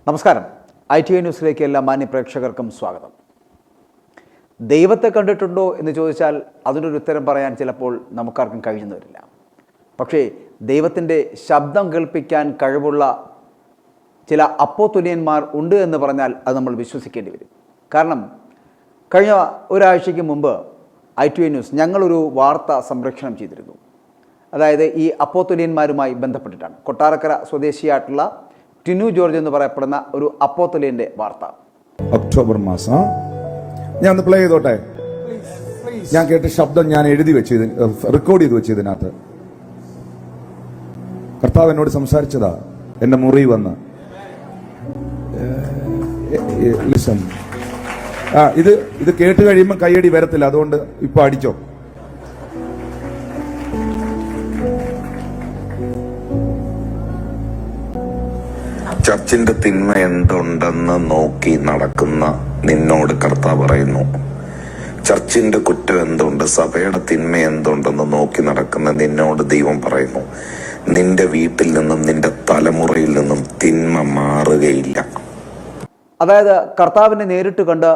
നമസ്കാരം. ITV ന്യൂസിലേക്ക് എല്ലാ മാന്യ പ്രേക്ഷകർക്കും സ്വാഗതം. ദൈവത്തെ കണ്ടിട്ടുണ്ടോ എന്ന് ചോദിച്ചാൽ അതിനൊരു ഉത്തരം പറയാൻ ചിലപ്പോൾ നമുക്കാർക്കും കഴിയുന്നു വരില്ല. പക്ഷേ ദൈവത്തിൻ്റെ ശബ്ദം കേൾപ്പിക്കാൻ കഴിവുള്ള ചില അപ്പോസ്തലന്മാർ ഉണ്ട് എന്ന് പറഞ്ഞാൽ അത് നമ്മൾ വിശ്വസിക്കേണ്ടി വരും. കാരണം കഴിഞ്ഞ ഒരാഴ്ചയ്ക്ക് മുമ്പ് ITV ന്യൂസ് ഞങ്ങളൊരു വാർത്ത സംപ്രേഷണം ചെയ്തിരുന്നു. അതായത് ഈ അപ്പോസ്തലന്മാരുമായി ബന്ധപ്പെട്ടിട്ടാണ്. കൊട്ടാരക്കര സ്വദേശിയായിട്ടുള്ള ടിനു ജോർജ് എന്ന് പറയപ്പെടുന്ന ഒരു അപ്പോസ്തലന്റെ വാർത്ത. ഒക്ടോബർ മാസം ഞാൻ ഒന്ന് പ്ലേ ചെയ്തോട്ടെ. ഞാൻ കേട്ട ശബ്ദം ഞാൻ എഴുതി വെച്ച് റെക്കോർഡ് ചെയ്ത് വെച്ച് ഇതിനകത്ത് കർത്താവ് എന്നോട് സംസാരിച്ചതാ. എന്റെ മുറി വന്ന് ലിസൺ. ഇത് കേട്ട് കഴിയുമ്പോൾ കൈയടി വരത്തില്ല, അതുകൊണ്ട് ഇപ്പൊ അടിച്ചോ. ചർച്ചിന്റെ തിന്മ എന്തുണ്ടെന്ന് നോക്കി നടക്കുന്ന നിന്നോട് കർത്താവ് പറയുന്നു. ചർച്ചിന്റെ കുറ്റം എന്തുണ്ട്, സഭയുടെ തിന്മ എന്തുണ്ടെന്ന് നോക്കി നടക്കുന്ന നിന്നോട് ദൈവം പറയുന്നു, നിന്റെ വീട്ടിൽ നിന്നും നിന്റെ തലമുറയിൽ നിന്നും തിന്മ മാറുകയില്ല. അതായത് കർത്താവിനെ നേരിട്ട് കണ്ട്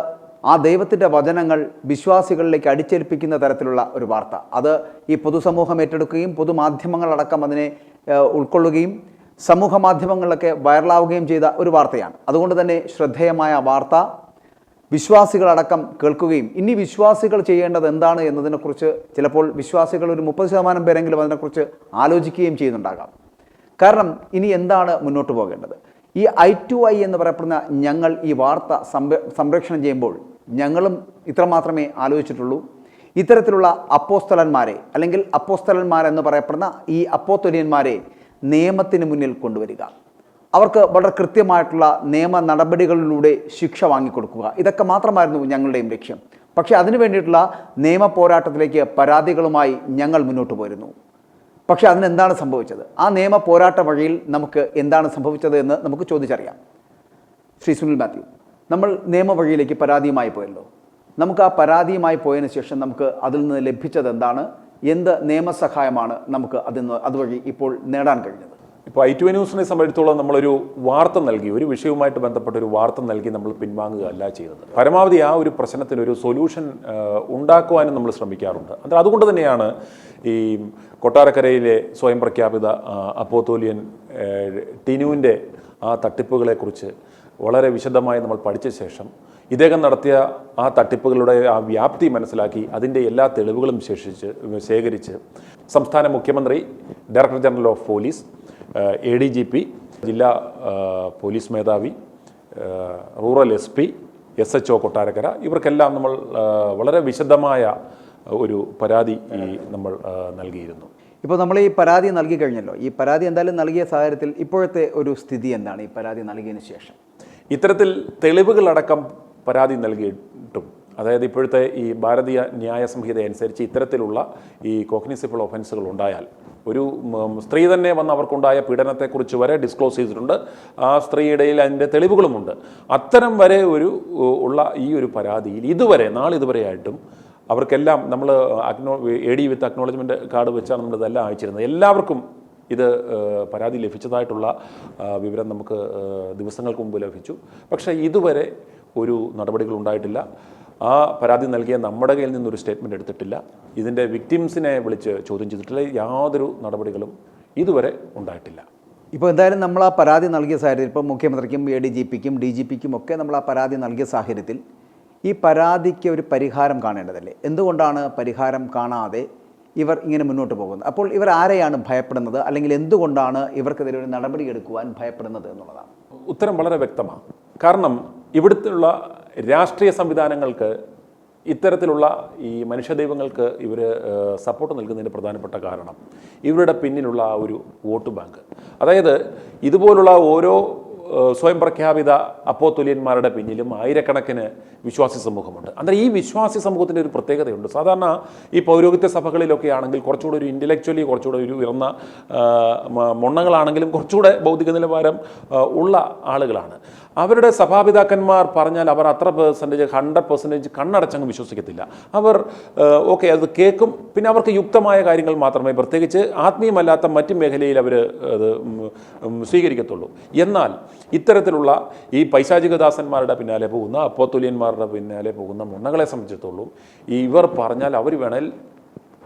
ആ ദൈവത്തിൻ്റെ വചനങ്ങൾ വിശ്വാസികളിലേക്ക് അടിച്ചേൽപ്പിക്കുന്ന തരത്തിലുള്ള ഒരു വാർത്ത. അത് ഈ പൊതുസമൂഹം ഏറ്റെടുക്കുകയും പൊതുമാധ്യമങ്ങളടക്കം അതിനെ ഉൾക്കൊള്ളുകയും സമൂഹ മാധ്യമങ്ങളിലൊക്കെ വൈറലാവുകയും ചെയ്ത ഒരു വാർത്തയാണ്. അതുകൊണ്ട് തന്നെ ശ്രദ്ധേയമായ വാർത്ത വിശ്വാസികളടക്കം കേൾക്കുകയും ഇനി വിശ്വാസികൾ ചെയ്യേണ്ടത് എന്താണ് എന്നതിനെക്കുറിച്ച് ചിലപ്പോൾ വിശ്വാസികൾ ഒരു 30% പേരെങ്കിലും അതിനെക്കുറിച്ച് ആലോചിക്കുകയും ചെയ്യുന്നുണ്ടാകാം. കാരണം ഇനി എന്താണ് മുന്നോട്ട് പോകേണ്ടത്? ഈ I2I എന്ന് പറയപ്പെടുന്ന ഞങ്ങൾ ഈ വാർത്ത സംപ്രേഷണം ചെയ്യുമ്പോൾ ഞങ്ങളും ഇത്രമാത്രമേ ആലോചിച്ചിട്ടുള്ളൂ. ഇത്തരത്തിലുള്ള അപ്പോസ്തലന്മാരെ അല്ലെങ്കിൽ അപ്പോസ്തലന്മാരെന്ന് പറയപ്പെടുന്ന ഈ അപ്പോസ്തലന്മാരെ നിയമത്തിന് മുന്നിൽ കൊണ്ടുവരിക, അവർക്ക് വളരെ കൃത്യമായിട്ടുള്ള നിയമ നടപടികളിലൂടെ ശിക്ഷ വാങ്ങിക്കൊടുക്കുക, ഇതൊക്കെ മാത്രമായിരുന്നു ഞങ്ങളുടെയും ലക്ഷ്യം. പക്ഷേ അതിനു വേണ്ടിയിട്ടുള്ള നിയമ പോരാട്ടത്തിലേക്ക് പരാതികളുമായി ഞങ്ങൾ മുന്നോട്ട് പോയിരുന്നു. പക്ഷേ അതിനെന്താണ് സംഭവിച്ചത്? ആ നിയമ പോരാട്ട വഴിയിൽ നമുക്ക് എന്താണ് സംഭവിച്ചത് എന്ന് നമുക്ക് ചോദിച്ചറിയാം. ശ്രീ സുനിൽ മാത്യു, നമ്മൾ നിയമ വഴിയിലേക്ക് പരാതിയുമായി പോയല്ലോ. നമുക്ക് ആ പരാതിയുമായി പോയതിനു ശേഷം നമുക്ക് അതിൽ നിന്ന് ലഭിച്ചത് എന്താണ്? എന്ത് നിയമസഹായമാണ് നമുക്ക് അതുവഴി ഇപ്പോൾ നേടാൻ കഴിഞ്ഞത്? ഇപ്പോൾ ITV ന്യൂസിനെ സംബന്ധിച്ചിടത്തോളം നമ്മളൊരു വാർത്ത നൽകി, ഒരു വിഷയവുമായിട്ട് ബന്ധപ്പെട്ട ഒരു വാർത്ത നൽകി നമ്മൾ പിൻവാങ്ങുക അല്ല ചെയ്തത്. പരമാവധി ആ ഒരു പ്രശ്നത്തിനൊരു സൊല്യൂഷൻ ഉണ്ടാക്കുവാനും നമ്മൾ ശ്രമിക്കാറുണ്ട്. അതുകൊണ്ട് തന്നെയാണ് ഈ കൊട്ടാരക്കരയിലെ സ്വയം പ്രഖ്യാപിത അപ്പോസ്തലൻ ടിനുവിൻ്റെ ആ തട്ടിപ്പുകളെക്കുറിച്ച് വളരെ വിശദമായി നമ്മൾ പഠിച്ച ശേഷം ഇദ്ദേഹം നടത്തിയ ആ തട്ടിപ്പുകളുടെ ആ വ്യാപ്തി മനസ്സിലാക്കി അതിൻ്റെ എല്ലാ തെളിവുകളും ശേഖരിച്ച് സംസ്ഥാന മുഖ്യമന്ത്രി, director general of police, ADGP, ജില്ലാ പോലീസ് മേധാവി, റൂറൽ SP, SHO കൊട്ടാരക്കര, ഇവർക്കെല്ലാം നമ്മൾ വളരെ വിശദമായ ഒരു പരാതി നമ്മൾ നൽകിയിരുന്നു. ഇപ്പോൾ നമ്മൾ ഈ പരാതി നൽകി കഴിഞ്ഞല്ലോ. ഈ പരാതി എന്തായാലും നൽകിയ സാഹചര്യത്തിൽ ഇപ്പോഴത്തെ ഒരു സ്ഥിതി എന്താണ്? ഈ പരാതി നൽകിയതിന് ശേഷം ഇത്തരത്തിൽ തെളിവുകളടക്കം പരാതി നൽകിയിട്ടും, അതായത് ഇപ്പോഴത്തെ ഈ ഭാരതീയ ന്യായ സംഹിത അനുസരിച്ച് ഇത്തരത്തിലുള്ള ഈ കോഗ്നിസിബിൾ ഒഫൻസുകൾ ഉണ്ടായാൽ ഒരു സ്ത്രീ തന്നെ വന്ന് അവർക്കുണ്ടായ പീഡനത്തെക്കുറിച്ച് വരെ ഡിസ്ക്ലോസ് ചെയ്തിട്ടുണ്ട്. ആ സ്ത്രീയിടയിൽ അതിൻ്റെ തെളിവുകളുമുണ്ട്. അത്തരം വരെ ഉള്ള ഈ ഒരു പരാതിയിൽ നാളിതുവരെയായിട്ടും അവർക്കെല്ലാം നമ്മൾ AD വിത്ത് അക്നോളജ്മെൻറ്റ് കാർഡ് വെച്ചാണ് നമ്മളിതെല്ലാം അയച്ചിരുന്നത്. എല്ലാവർക്കും ഇത് പരാതി ലഭിച്ചതായിട്ടുള്ള വിവരം നമുക്ക് ദിവസങ്ങൾക്ക് മുമ്പ് ലഭിച്ചു. പക്ഷേ ഇതുവരെ ഒരു നടപടികൾ ഉണ്ടായിട്ടില്ല. ആ പരാതി നൽകിയ നമ്മുടെ കയ്യിൽ നിന്നൊരു സ്റ്റേറ്റ്മെൻറ്റ് എടുത്തിട്ടില്ല. ഇതിൻ്റെ വിക്ടിംസിനെ വിളിച്ച് ചോദ്യം ചെയ്തിട്ടില്ല. യാതൊരു നടപടികളും ഇതുവരെ ഉണ്ടായിട്ടില്ല. ഇപ്പോൾ എന്തായാലും നമ്മൾ ആ പരാതി നൽകിയ സാഹചര്യത്തിൽ ഇപ്പോൾ മുഖ്യമന്ത്രിക്കും ADGPക്കും DGPക്കും ഒക്കെ നമ്മൾ ആ പരാതി നൽകിയ സാഹചര്യത്തിൽ ഈ പരാതിക്ക് ഒരു പരിഹാരം കാണേണ്ടതല്ലേ? എന്തുകൊണ്ടാണ് പരിഹാരം കാണാതെ ഇവർ ഇങ്ങനെ മുന്നോട്ട് പോകുന്നത്? അപ്പോൾ ഇവർ ആരെയാണ് ഭയപ്പെടുന്നത്, അല്ലെങ്കിൽ എന്തുകൊണ്ടാണ് ഇവർക്കെതിരെ ഒരു നടപടി എടുക്കുവാൻ ഭയപ്പെടുന്നത് എന്നുള്ളതാണ്. ഉത്തരം വളരെ വ്യക്തമാണ്. കാരണം ഇവിടുത്തുള്ള രാഷ്ട്രീയ സംവിധാനങ്ങൾക്ക് ഇത്തരത്തിലുള്ള ഈ മനുഷ്യദൈവങ്ങൾക്ക് ഇവർ സപ്പോർട്ട് നൽകുന്നതിന് പ്രധാനപ്പെട്ട കാരണം ഇവരുടെ പിന്നിലുള്ള ആ ഒരു വോട്ട് ബാങ്ക്. അതായത് ഇതുപോലുള്ള ഓരോ സ്വയം പ്രഖ്യാപിത അപ്പോസ്തലന്മാരുടെ പിന്നിലും ആയിരക്കണക്കിന് വിശ്വാസി സമൂഹമുണ്ട്. അന്നേരം ഈ വിശ്വാസി സമൂഹത്തിൻ്റെ ഒരു പ്രത്യേകതയുണ്ട്. സാധാരണ ഈ പൗരോഹിത്യ സഭകളിലൊക്കെ ആണെങ്കിൽ കുറച്ചുകൂടെ ഒരു ഇൻ്റലക്ച്വലി കുറച്ചുകൂടെ ഒരു ഉയർന്ന മൊണ്ണങ്ങളാണെങ്കിലും കുറച്ചുകൂടെ ഭൗതിക നിലവാരം ഉള്ള ആളുകളാണ്. അവരുടെ സഭാപിതാക്കന്മാർ പറഞ്ഞാൽ അവർ അത്ര 100% കണ്ണടച്ചങ്ങ് വിശ്വസിക്കത്തില്ല. അവർ ഓക്കെ അത് കേൾക്കും, പിന്നെ അവർക്ക് യുക്തമായ കാര്യങ്ങൾ മാത്രമേ, പ്രത്യേകിച്ച് ആത്മീയമല്ലാത്ത മറ്റു മേഖലയിൽ അവർ അത് സ്വീകരിക്കത്തുള്ളൂ. എന്നാൽ ഇത്തരത്തിലുള്ള ഈ പൈശാചികദാസന്മാരുടെ പിന്നാലെ പോകുന്ന, അപ്പോസ്തലന്മാരുടെ പിന്നാലെ പോകുന്ന മുണ്ണകളെ സംബന്ധിച്ചിടത്തോളം ഇവർ പറഞ്ഞാൽ അവർ വേണേൽ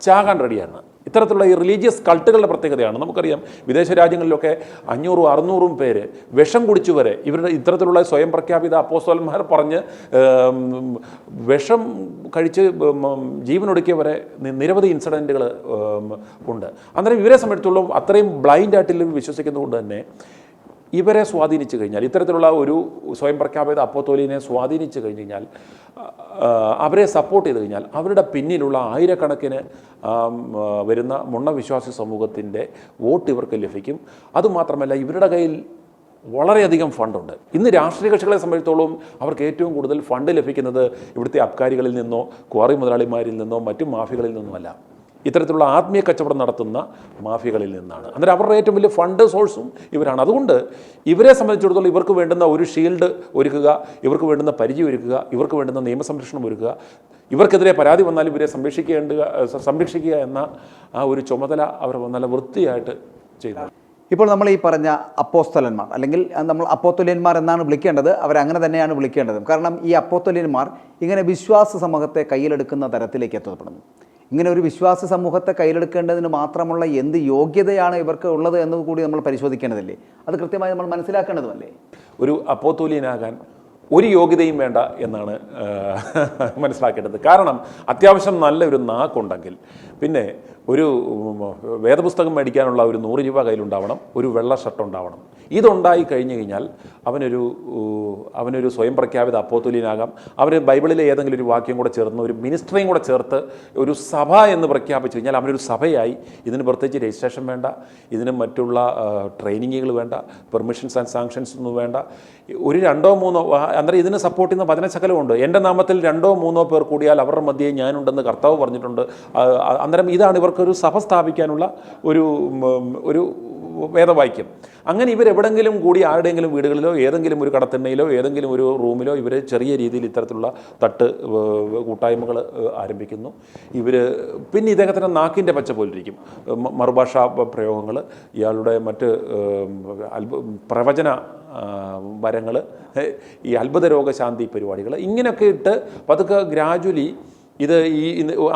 ചാകാൻ റെഡിയാണ്. ഇത്തരത്തിലുള്ള ഈ റിലീജിയസ് കൾട്ടുകളുടെ പ്രത്യേകതയാണ്. നമുക്കറിയാം വിദേശ രാജ്യങ്ങളിലൊക്കെ 500-600 പേര് വിഷം കുടിച്ചു വരെ ഇവരുടെ ഇത്തരത്തിലുള്ള സ്വയം പ്രഖ്യാപിത അപ്പോസ്തലന്മാർ പറഞ്ഞ് വിഷം കഴിച്ച് ജീവനൊടുക്കിയവരെ നിരവധി ഇൻസിഡൻറ്റുകൾ ഉണ്ട്. അന്നേരം ഇവരെ സംബന്ധിച്ചിടത്തോളം അത്രയും ബ്ലൈൻഡായിട്ട് വിശ്വസിക്കുന്നതുകൊണ്ട് തന്നെ ഇവരെ സ്വാധീനിച്ചു കഴിഞ്ഞാൽ, ഇത്തരത്തിലുള്ള ഒരു സ്വയം പ്രഖ്യാപിത അപ്പോസ്തലനെ സ്വാധീനിച്ചു കഴിഞ്ഞ് കഴിഞ്ഞാൽ, അവരെ സപ്പോർട്ട് ചെയ്ത് കഴിഞ്ഞാൽ അവരുടെ പിന്നിലുള്ള ആയിരക്കണക്കിന് വരുന്ന മുണ്ണവിശ്വാസി സമൂഹത്തിൻ്റെ വോട്ട് ഇവർക്ക് ലഭിക്കും. അതുമാത്രമല്ല ഇവരുടെ കയ്യിൽ വളരെയധികം ഫണ്ടുണ്ട്. ഇന്ന് രാഷ്ട്രീയ കക്ഷികളെ സംബന്ധിച്ചിടത്തോളം അവർക്ക് ഏറ്റവും കൂടുതൽ ഫണ്ട് ലഭിക്കുന്നത് ഇവിടുത്തെ അബ്കാരികളിൽ നിന്നോ ക്വാറി മുതലാളിമാരിൽ നിന്നോ മറ്റു മാഫിയകളിൽ നിന്നുമല്ല, ഇത്തരത്തിലുള്ള ആത്മീയ കച്ചവടം നടത്തുന്ന മാഫിയകളിൽ നിന്നാണ്. അന്നേരം അവരുടെ ഏറ്റവും വലിയ ഫണ്ട് സോഴ്സും ഇവരാണ്. അതുകൊണ്ട് ഇവരെ സംബന്ധിച്ചിടത്തോളം ഇവർക്ക് വേണ്ടുന്ന ഒരു ഷീൽഡ് ഒരുക്കുക, ഇവർക്ക് വേണ്ടുന്ന പരിചയം ഒരുക്കുക, ഇവർക്ക് വേണ്ടുന്ന നിയമസംരക്ഷണം ഒരുക്കുക, ഇവർക്കെതിരെ പരാതി വന്നാൽ ഇവരെ സംരക്ഷിക്കുക എന്ന ആ ഒരു ചുമതല അവർ നല്ല വൃത്തിയായിട്ട് ചെയ്തു. ഇപ്പോൾ നമ്മൾ ഈ പറഞ്ഞ അപ്പോസ്തലന്മാർ, അല്ലെങ്കിൽ നമ്മൾ അപ്പോസ്തലന്മാർ എന്നാണ് വിളിക്കേണ്ടത്, അവരങ്ങനെ തന്നെയാണ് വിളിക്കേണ്ടത്. കാരണം ഈ അപ്പോസ്തലന്മാർ ഇങ്ങനെ വിശ്വാസ സമൂഹത്തെ കയ്യിലെടുക്കുന്ന തരത്തിലേക്ക് എത്തപ്പെടുന്നു. ഇങ്ങനെ ഒരു വിശ്വാസ സമൂഹത്തെ കയ്യിലെടുക്കേണ്ടതിന് മാത്രമുള്ള എന്ത് യോഗ്യതയാണ് ഇവർക്ക് ഉള്ളത് എന്നത് കൂടി നമ്മൾ പരിശോധിക്കേണ്ടതില്ലേ? അത് കൃത്യമായി നമ്മൾ മനസ്സിലാക്കേണ്ടതുമല്ലേ? ഒരു അപ്പോസ്തലനാകാൻ ഒരു യോഗ്യതയും വേണ്ട എന്നാണ് മനസ്സിലാക്കേണ്ടത്. കാരണം അത്യാവശ്യം നല്ലൊരു നാക്കുണ്ടെങ്കിൽ, പിന്നെ ഒരു വേദപുസ്തകം മേടിക്കാനുള്ള ഒരു 100 രൂപ കയ്യിലുണ്ടാവണം, ഒരു വെള്ള ഷർട്ട് ഉണ്ടാവണം. ഇതുണ്ടായി കഴിഞ്ഞു കഴിഞ്ഞാൽ അവനൊരു സ്വയം പ്രഖ്യാപിത അപ്പോസ്തലനാകാം. അവന് ബൈബിളിലെ ഏതെങ്കിലും ഒരു വാക്യം കൂടെ ചേർന്ന് ഒരു മിനിസ്ട്രിയും കൂടെ ചേർത്ത് ഒരു സഭ എന്ന് പ്രഖ്യാപിച്ചു കഴിഞ്ഞാൽ അവനൊരു സഭയായി. ഇതിന് പ്രത്യേകിച്ച് രജിസ്ട്രേഷൻ വേണ്ട, ഇതിന് മറ്റുള്ള ട്രെയിനിങ്ങുകൾ വേണ്ട, പെർമിഷൻസ് ആൻഡ് സാങ്ഷൻസ് ഒന്നും വേണ്ട. ഒരു 2-3 അന്നേരം ഇതിന് സപ്പോർട്ട് ചെയ്യുന്ന വചനശകലമുണ്ട്. എൻ്റെ നാമത്തിൽ 2-3 പേർ കൂടിയാൽ അവരുടെ മധ്യേ ഞാനുണ്ടെന്ന് കർത്താവ് പറഞ്ഞിട്ടുണ്ട്. അന്നേരം ഇതാണ് ഇവർക്കൊരു സഭ സ്ഥാപിക്കാനുള്ള ഒരു വേദവാക്യം. അങ്ങനെ ഇവരെവിടെങ്കിലും കൂടി ആരുടെയെങ്കിലും വീടുകളിലോ ഏതെങ്കിലും ഒരു കടത്തിണ്ണയിലോ ഏതെങ്കിലും ഒരു റൂമിലോ ഇവർ ചെറിയ രീതിയിൽ ഇത്തരത്തിലുള്ള തട്ട് കൂട്ടായ്മകൾ ആരംഭിക്കുന്നു. പിന്നെ ഇദ്ദേഹത്തിൻ്റെ നാക്കിൻ്റെ പച്ച പോലിരിക്കും മറുഭാഷാ പ്രയോഗങ്ങൾ, ഇയാളുടെ മറ്റ് പ്രവചന വരങ്ങൾ, ഈ അത്ഭുത രോഗശാന്തി പരിപാടികൾ, ഇങ്ങനെയൊക്കെ ഇട്ട് പതുക്കെ ഗ്രാജുവലി ഇത്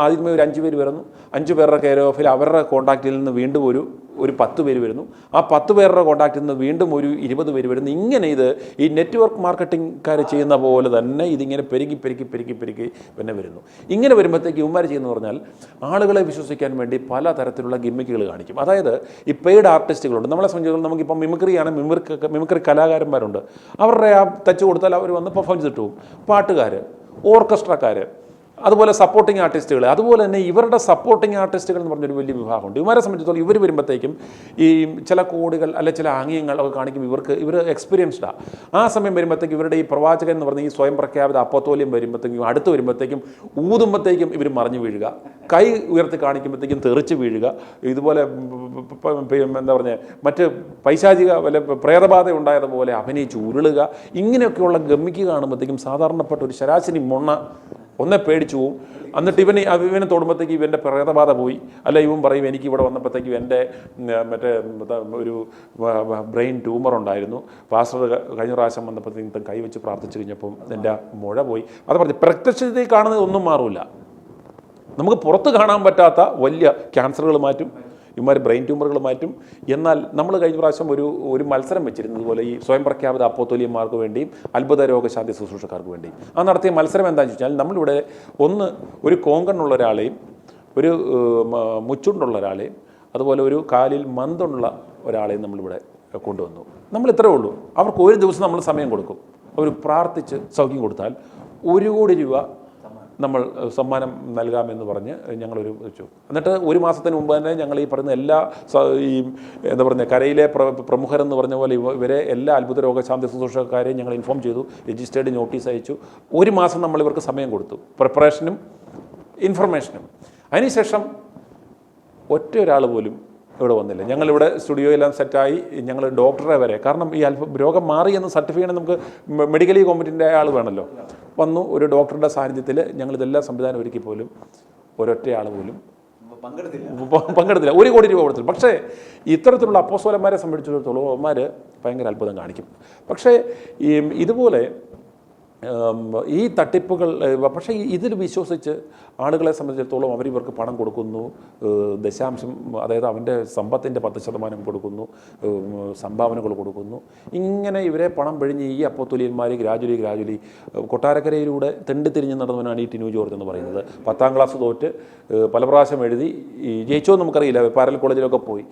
ആദ്യമേ ഒരു 5 പേര് വരുന്നു. 5 പേരുടെ കെയർ ഓഫിൽ അവരുടെ കോൺടാക്റ്റിൽ നിന്ന് വീണ്ടും ഒരു 10 പേര് വരുന്നു. ആ 10 പേരുടെ കോൺടാക്റ്റിൽ നിന്ന് വീണ്ടും ഒരു 20 പേര് വരുന്നു. ഇങ്ങനെ ഇത് ഈ നെറ്റ്വർക്ക് മാർക്കറ്റിംഗ്കാർ ചെയ്യുന്ന പോലെ തന്നെ ഇതിങ്ങനെ പെരുകി പിന്നെ വരുന്നു. ഇങ്ങനെ വരുമ്പോഴത്തേക്ക് ഇവന്മാർ ചെയ്യുന്നു പറഞ്ഞാൽ ആളുകളെ വിശ്വസിക്കാൻ വേണ്ടി പല തരത്തിലുള്ള ഗിമ്മിക്കുകൾ കാണിക്കും. അതായത് ഈ പെയ്ഡ് ആർട്ടിസ്റ്റുകളുണ്ട്. നമ്മളെ സംബന്ധിച്ചിടത്തോളം നമുക്കിപ്പം മിമിക്രിയാണ്, മിമിക്രി കലാകാരന്മാരുണ്ട്. അവരുടെ ആ ടച്ച് കൊടുത്താൽ അവർ വന്ന് പെർഫോം ചെയ്തിട്ട് പോകും. പാട്ടുകാർ, ഓർക്കസ്ട്രക്കാർ, അതുപോലെ സപ്പോർട്ടിങ് ആർട്ടിസ്റ്റുകൾ, അതുപോലെ തന്നെ ഇവരുടെ സപ്പോർട്ടിങ് ആർട്ടിസ്റ്റുകൾ എന്ന് പറഞ്ഞൊരു വലിയ വിഭാഗമുണ്ട്. ഇവരെ സംബന്ധിച്ചിടത്തോളം ഇവർ വരുമ്പോഴത്തേക്കും ഈ ചില കോഡുകൾ അല്ലെ ചില ആംഗ്യങ്ങൾ ഒക്കെ കാണിക്കുമ്പോൾ ഇവർ എക്സ്പീരിയൻസ്ഡാണ്. ആ സമയം വരുമ്പോഴത്തേക്കും ഇവരുടെ ഈ പ്രവാചകൻ എന്ന് പറഞ്ഞ ഈ സ്വയം പ്രഖ്യാപിത അപ്പോസ്തലൻ വരുമ്പോഴത്തേക്കും ഊതുമ്പോഴത്തേക്കും ഇവർ മറിഞ്ഞു വീഴുക, കൈ ഉയർത്തി കാണിക്കുമ്പോഴത്തേക്കും തെറിച്ച് വീഴുക, ഇതുപോലെ എന്താ പറഞ്ഞ മറ്റ് പൈശാചിക വല്ല പ്രേതബാധ ഉണ്ടായതുപോലെ അഭിനയിച്ച് ഉരുളുക. ഇങ്ങനെയൊക്കെയുള്ള ഗമ്മിക്ക് കാണുമ്പോഴത്തേക്കും സാധാരണപ്പെട്ട ഒരു ശരാശരി മൊണ്ണ ഒന്നെ പേടിച്ചു പോവും. എന്നിട്ട് ഇവനെ തൊടുമ്പോഴത്തേക്ക് ഇവൻ്റെ പ്രേതബാധ പോയി, അല്ല ഇവൻ പറയും എനിക്ക് ഇവിടെ വന്നപ്പോഴത്തേക്കും എൻ്റെ മറ്റേ ഒരു ബ്രെയിൻ ട്യൂമർ ഉണ്ടായിരുന്നു, പാസ്റ്റർ കഴിഞ്ഞ പ്രാവശ്യം വന്നപ്പോഴത്തേക്കും കൈവച്ച് പ്രാർത്ഥിച്ചു കഴിഞ്ഞപ്പം എൻ്റെ മുഴ പോയി. അത് പറഞ്ഞ് പ്രത്യക്ഷത്തിൽ കാണുന്നത് ഒന്നും മാറില്ല. നമുക്ക് പുറത്ത് കാണാൻ പറ്റാത്ത വലിയ ക്യാൻസറുകൾ മാറ്റും, ഇവന്മാർ ബ്രെയിൻ ട്യൂമറുകൾ മാറ്റും. എന്നാൽ നമ്മൾ കഴിഞ്ഞ പ്രാവശ്യം ഒരു മത്സരം വെച്ചിരുന്നതുപോലെ ഈ സ്വയം പ്രഖ്യാപിത അപ്പോസ്തലന്മാർക്ക് വേണ്ടിയും അത്ഭുത രോഗശാന്തി ശുശ്രൂഷക്കാർക്ക് വേണ്ടിയും ആ നടത്തിയ മത്സരം എന്താണെന്ന് ചോദിച്ചാൽ, നമ്മളിവിടെ ഒരു കോങ്കണ്ണുള്ള ഒരാളെയും ഒരു മുച്ചുണ്ടുള്ള ഒരാളെയും അതുപോലെ ഒരു കാലിൽ മന്തുള്ള ഒരാളെയും നമ്മളിവിടെ കൊണ്ടുവന്നു. നമ്മൾ ഇത്രയേ ഉള്ളൂ. അവർക്ക് ഒരു ദിവസം നമ്മൾ സമയം കൊടുക്കും. അവർ പ്രാർത്ഥിച്ച് സൗഖ്യം കൊടുത്താൽ 1 കോടി രൂപ നമ്മൾ സമ്മാനം നൽകാമെന്ന് പറഞ്ഞ് ഞങ്ങളൊരു വെച്ചു. എന്നിട്ട് 1 മാസത്തിന് മുമ്പ് തന്നെ ഞങ്ങൾ ഈ പറയുന്ന എല്ലാ ഈ എന്താ പറയുക കരയിലെ പ്രമുഖരെന്ന് പറഞ്ഞ പോലെ ഇവരെ എല്ലാ അത്ഭുത രോഗശാന്തി ശുശ്രൂഷക്കാരെയും ഞങ്ങൾ ഇൻഫോം ചെയ്തു, രജിസ്റ്റേർഡ് നോട്ടീസ് അയച്ചു. 1 മാസം നമ്മൾ ഇവർക്ക് സമയം കൊടുത്തു, പ്രിപ്പറേഷനും ഇൻഫർമേഷനും. അതിനുശേഷം ഒറ്റ ഒരാൾ പോലും ഇവിടെ വന്നില്ല. ഞങ്ങളിവിടെ സ്റ്റുഡിയോയെല്ലാം സെറ്റായി, ഞങ്ങൾ ഡോക്ടറെ വരെ, കാരണം ഈ രോഗം മാറി എന്ന് സർട്ടിഫിക്കറ്റ് നമുക്ക് മെഡിക്കലി കോമ്പറ്റൻ്റ് ആയ ആൾ വേണമല്ലോ, വന്നു. ഒരു ഡോക്ടറുടെ സാന്നിധ്യത്തിൽ ഞങ്ങളിതെല്ലാം സംവിധാനം ഒരുക്കി പോലും ഒരൊറ്റ ആൾ പോലും പങ്കെടുത്തില്ല, 1 കോടി രൂപ കൊടുത്തില്ല. പക്ഷേ ഇത്തരത്തിലുള്ള അപ്പോസ്തലന്മാരെ സംബന്ധിച്ചിടത്തോളം അവന്മാർ ഭയങ്കര അത്ഭുതം കാണിക്കും. പക്ഷേ ഇതുപോലെ ഈ തട്ടിപ്പുകൾ, പക്ഷേ ഇതിൽ വിശ്വസിച്ച് ആളുകളെ സംബന്ധിച്ചിടത്തോളം ഇവർക്ക് പണം കൊടുക്കുന്നു, ദശാംശം, അതായത് അവൻ്റെ സമ്പത്തിൻ്റെ 10% കൊടുക്കുന്നു, സംഭാവനകൾ കൊടുക്കുന്നു. ഇങ്ങനെ ഇവരെ പണം പിഴിഞ്ഞ് ഈ അപ്പോസ്തലന്മാർ ഗ്രാജുവലി കൊട്ടാരക്കരയിലൂടെ തെണ്ടിത്തിരിഞ്ഞ് നടന്നവനാണ് ഈ ടിനു ജോർജ് എന്ന് പറയുന്നത്. 10ാം ക്ലാസ് തോറ്റ് പല പ്രാവശ്യം എഴുതി ജയിച്ചോ നമുക്കറിയില്ല, പാരൽ കോളേജിലൊക്കെ പോയി.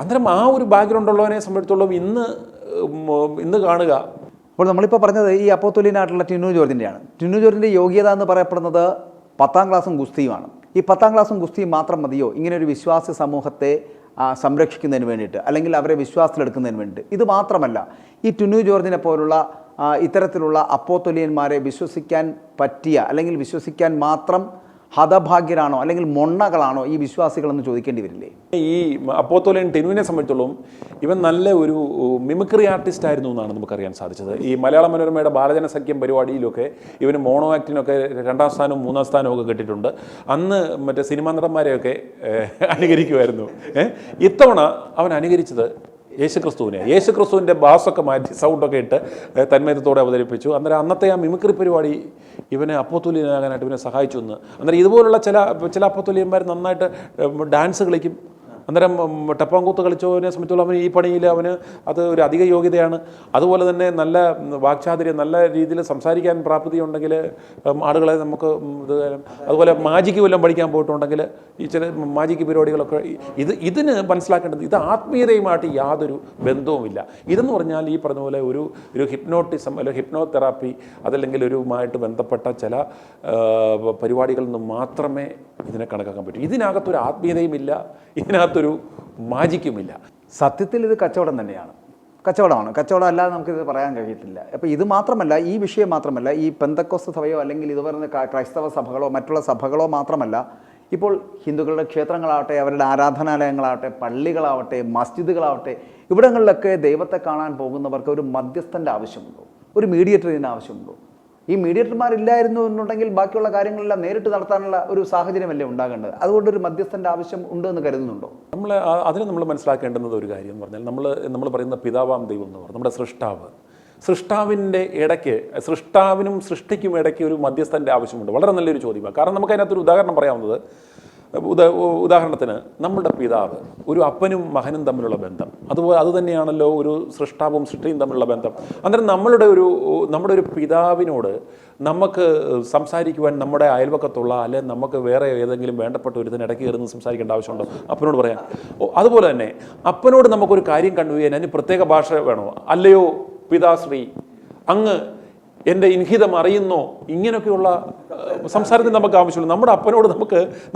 അന്നേരം ആ ഒരു ബാക്ക്ഗ്രൗണ്ട് ഉള്ളവനെ സംബന്ധിച്ചിടത്തോളം ഇന്ന് കാണുക. അപ്പോൾ നമ്മളിപ്പോൾ പറഞ്ഞത് ഈ അപ്പോസ്തലനായിട്ടുള്ള ടിനു ജോർജിൻ്റെയാണ്. ടിനു ജോർജിൻ്റെ യോഗ്യത എന്ന് പറയപ്പെടുന്നത് 10ാം ക്ലാസ്സും ഗുസ്തിയുമാണ്. ഈ 10ാം ക്ലാസ്സും ഗുസ്തിയും മാത്രം മതിയോ ഇങ്ങനെ ഒരു വിശ്വാസി സമൂഹത്തെ സംരക്ഷിക്കുന്നതിന് വേണ്ടിയിട്ട്, അല്ലെങ്കിൽ അവരെ വിശ്വാസത്തിലെടുക്കുന്നതിന് വേണ്ടിയിട്ട്? ഇത് മാത്രമല്ല, ഈ ടിനു ജോർജിനെ പോലുള്ള ഇത്തരത്തിലുള്ള അപ്പോസ്തലന്മാരെ വിശ്വസിക്കാൻ പറ്റിയ, അല്ലെങ്കിൽ വിശ്വസിക്കാൻ മാത്രം ഹതഭാഗ്യരാണോ അല്ലെങ്കിൽ മൊണ്ണകളാണോ ഈ വിശ്വാസികളെന്ന് ചോദിക്കേണ്ടി വരില്ലേ? ഈ അപ്പോസ്തലൻ ടിനുവിനെ സംബന്ധിച്ചോളം ഇവൻ നല്ല ഒരു മിമിക്രി ആർട്ടിസ്റ്റ് ആയിരുന്നു എന്നാണ് നമുക്കറിയാൻ സാധിച്ചത്. ഈ മലയാള മനോരമയുടെ ബാലജന സഖ്യം പരിപാടിയിലൊക്കെ ഇവന് മോണോ ആക്ടിനൊക്കെ 2ാം സ്ഥാനവും 3ാം സ്ഥാനവും ഒക്കെ കിട്ടിയിട്ടുണ്ട്. അന്ന് മറ്റേ സിനിമാ നടന്മാരെയൊക്കെ അനുകരിക്കുമായിരുന്നു. ഇത്തവണ അവൻ അനുകരിച്ചത് യേശുക്രിസ്തുവിൻ്റെ ബാസൊക്കെ മാറ്റി സൗണ്ടൊക്കെ ഇട്ട് തന്മയത്തോടെ അവതരിപ്പിച്ചു. അന്നേരം അന്നത്തെ ആ മിമിക്രി പരിപാടി ഇവനെ അപ്പോസ്തലനാകാനായിട്ട് ഇവനെ സഹായിച്ചു എന്ന്. അന്നേരം ഇതുപോലുള്ള ചില അപ്പോസ്തലന്മാർ നന്നായിട്ട് ഡാൻസ് കളിക്കും. അന്നേരം ടപ്പാങ്കൂത്ത് കളിച്ചവനെ സംബന്ധിച്ചോളം അവന് ഈ പണിയിൽ അത് ഒരു അധിക യോഗ്യതയാണ്. അതുപോലെ തന്നെ നല്ല വാക്ചാതുര്യം, നല്ല രീതിയിൽ സംസാരിക്കാൻ പ്രാപ്തിയുണ്ടെങ്കിൽ ആളുകളെ നമുക്ക് അതുപോലെ മാജിക്ക് വല്ലതും പഠിക്കാൻ പോയിട്ടുണ്ടെങ്കിൽ ഈ ചില മാജിക്ക് പരിപാടികളൊക്കെ ഇതിന് മനസ്സിലാക്കേണ്ടത് ഇത് ആത്മീയതയുമായിട്ട് യാതൊരു ബന്ധവുമില്ല. ഇതെന്ന് പറഞ്ഞാൽ ഈ പറഞ്ഞ പോലെ ഒരു ഹിപ്നോട്ടിസം അല്ലെങ്കിൽ ഹിപ്നോതെറാപ്പി അതല്ലെങ്കിൽ ഒരുമായിട്ട് ബന്ധപ്പെട്ട ചില പരിപാടികളിൽ നിന്ന് മാത്രമേ ഇതിനെ കണക്കാക്കാൻ പറ്റൂ. ഇതിനകത്തൊരു ആത്മീയതയുമില്ല, ഇതിനകത്തൊരു മാജിക്കുമില്ല. സത്യത്തിൽ ഇത് കച്ചവടം തന്നെയാണ്, കച്ചവടം അല്ലാതെ നമുക്കിത് പറയാൻ കഴിയത്തില്ല. അപ്പോൾ ഇത് മാത്രമല്ല, ഈ വിഷയം മാത്രമല്ല, ഈ പെന്തക്കോസ്ത് സഭയോ അല്ലെങ്കിൽ ഇത് പറയുന്ന ക്രൈസ്തവ സഭകളോ മറ്റുള്ള സഭകളോ മാത്രമല്ല, ഇപ്പോൾ ഹിന്ദുക്കളുടെ ക്ഷേത്രങ്ങളാവട്ടെ, അവരുടെ ആരാധനാലയങ്ങളാവട്ടെ, പള്ളികളാവട്ടെ, മസ്ജിദുകളാവട്ടെ, ഇവിടങ്ങളിലൊക്കെ ദൈവത്തെ കാണാൻ പോകുന്നവർക്ക് ഒരു മധ്യസ്ഥൻ്റെ ആവശ്യമുണ്ടോ, ഒരു മീഡിയേറ്ററിന് ആവശ്യമുണ്ടോ? ഈ മീഡിയേറ്റർമാരില്ലായിരുന്നു എന്നുണ്ടെങ്കിൽ ബാക്കിയുള്ള കാര്യങ്ങളെല്ലാം നേരിട്ട് നടത്താനുള്ള ഒരു സാഹചര്യമല്ലേ ഉണ്ടാകേണ്ടത്? അതുകൊണ്ടൊരു മധ്യസ്ഥൻ്റെ ആവശ്യം ഉണ്ട് എന്ന് കരുതുന്നുണ്ടോ? അതിന് നമ്മൾ മനസ്സിലാക്കേണ്ടുന്നത് ഒരു കാര്യം എന്ന് പറഞ്ഞാൽ, നമ്മൾ പറയുന്ന പിതാവാം ദൈവം എന്ന് പറഞ്ഞാൽ നമ്മുടെ സൃഷ്ടാവിൻ്റെ ഇടയ്ക്ക്, സൃഷ്ടാവിനും സൃഷ്ടിക്കും ഇടയ്ക്ക് ഒരു മധ്യസ്ഥൻ്റെ ആവശ്യമുണ്ട്. വളരെ നല്ലൊരു ചോദ്യമാണ്. കാരണം നമുക്ക് അതിനകത്തൊരു ഉദാഹരണം പറയാവുന്നത്, ഉദാഹരണത്തിന് നമ്മളുടെ പിതാവ്, ഒരു അപ്പനും മകനും തമ്മിലുള്ള ബന്ധം, അതുപോലെ അതുതന്നെയാണല്ലോ ഒരു സൃഷ്ടാവും സൃഷ്ടിയും തമ്മിലുള്ള ബന്ധം. അന്നേരം നമ്മുടെ ഒരു പിതാവിനോട് നമുക്ക് സംസാരിക്കുവാൻ നമ്മുടെ അയൽവക്കത്തുള്ള അല്ലെങ്കിൽ നമുക്ക് വേറെ ഏതെങ്കിലും വേണ്ടപ്പെട്ട ഒരു ഇതിനിടയ്ക്ക് കയറുന്ന സംസാരിക്കേണ്ട ആവശ്യമുണ്ടോ അപ്പനോട് പറയാൻ? അതുപോലെ തന്നെ അപ്പനോട് നമുക്കൊരു കാര്യം കൺവേ ചെയ്യാൻ അതിന് പ്രത്യേക ഭാഷ വേണോ? അല്ലയോ പിതാശ്രീ, അങ്ങ് എൻ്റെ ഇൻഹിതം അറിയുന്നോ? ഇങ്ങനെയൊക്കെയുള്ള സംസാരത്തിന് നമുക്ക് ആവശ്യമുള്ളൂ. നമ്മുടെ അപ്പനോട്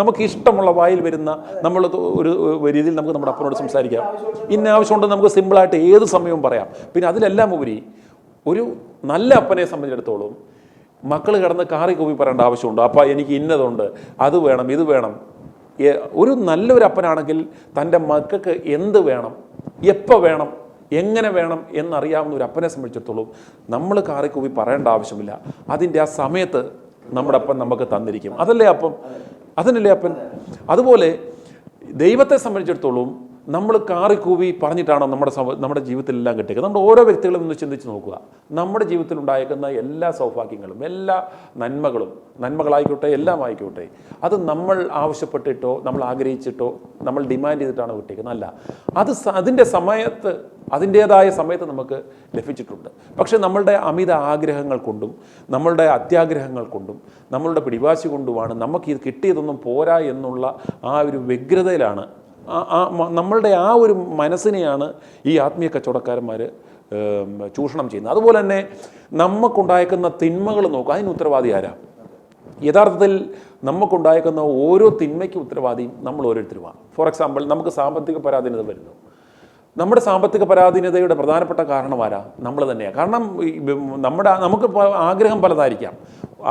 നമുക്ക് ഇഷ്ടമുള്ള വായിൽ വരുന്ന നമ്മൾ ഒരു രീതിയിൽ നമുക്ക് നമ്മുടെ അപ്പനോട് സംസാരിക്കാം. ഇന്ന ആവശ്യമുണ്ടെന്ന് നമുക്ക് സിമ്പിളായിട്ട് ഏത് സമയവും പറയാം. പിന്നെ അതിലെല്ലാം ഉപരി ഒരു നല്ല അപ്പനെ സംബന്ധിച്ചിടത്തോളം മക്കൾ കിടന്ന് കാറി കൂവി പറയേണ്ട ആവശ്യമുണ്ട്. അപ്പ എനിക്ക് ഇന്നതുണ്ട്, അത് വേണം, ഇത് വേണം. ഒരു നല്ലൊരു അപ്പനാണെങ്കിൽ തൻ്റെ മക്കൾക്ക് എന്ത് വേണം, എപ്പോൾ വേണം, എങ്ങനെ വേണം എന്നറിയാവുന്ന ഒരു അപ്പനെ സംബന്ധിച്ചിടത്തോളം നമ്മൾ കാറിക്കൂവി പറയേണ്ട ആവശ്യമില്ല. അതിൻ്റെ ആ സമയത്ത് നമ്മുടെ അപ്പൻ നമുക്ക് തന്നിരിക്കും. അതല്ലേ അപ്പൻ. അതുപോലെ ദൈവത്തെ സംബന്ധിച്ചിടത്തോളം നമ്മൾ കാറിക്കൂവി പറഞ്ഞിട്ടാണോ നമ്മുടെ ജീവിതത്തിലെല്ലാം കിട്ടിയത്? നമ്മുടെ ഓരോ വ്യക്തികളും ഒന്ന് ചിന്തിച്ച് നോക്കുക. നമ്മുടെ ജീവിതത്തിൽ ഉണ്ടായേക്കുന്ന എല്ലാ സൗഭാഗ്യങ്ങളും, എല്ലാ നന്മകളായിക്കോട്ടെ, എല്ലാം ആയിക്കോട്ടെ, അത് നമ്മൾ ആവശ്യപ്പെട്ടിട്ടോ നമ്മൾ ആഗ്രഹിച്ചിട്ടോ നമ്മൾ ഡിമാൻഡ് ചെയ്തിട്ടാണോ കിട്ടിയിരിക്കുന്നത്? അല്ല, അത് അതിൻ്റേതായ സമയത്ത് നമുക്ക് ലഭിച്ചിട്ടുണ്ട്. പക്ഷെ നമ്മളുടെ അമിത ആഗ്രഹങ്ങൾ കൊണ്ടും നമ്മളുടെ അത്യാഗ്രഹങ്ങൾ കൊണ്ടും നമ്മളുടെ പിടിവാശി കൊണ്ടുമാണ് നമുക്ക് ഇത് കിട്ടിയതൊന്നും പോരാ എന്നുള്ള ആ ഒരു വ്യഗ്രതയിലാണ്, നമ്മളുടെ ആ ഒരു മനസ്സിനെയാണ് ഈ ആത്മീയ കച്ചവടക്കാരന്മാർ ചൂഷണം ചെയ്യുന്നത്. അതുപോലെ തന്നെ നമുക്കുണ്ടായേക്കുന്ന തിന്മകൾ നോക്കുക, അതിന് ഉത്തരവാദി ആരാ? യഥാർത്ഥത്തിൽ നമുക്കുണ്ടായേക്കുന്ന ഓരോ തിന്മയ്ക്കും ഉത്തരവാദിയും നമ്മൾ ഓരോരുത്തരുമാണ്. ഫോർ എക്സാമ്പിൾ, നമുക്ക് സാമ്പത്തിക പരാധീനത വരുന്നു. നമ്മുടെ സാമ്പത്തിക പരാധീനതയുടെ പ്രധാനപ്പെട്ട കാരണമാരാ നമ്മൾ തന്നെയാണ്. കാരണം നമുക്ക് ആഗ്രഹം പലതായിരിക്കാം.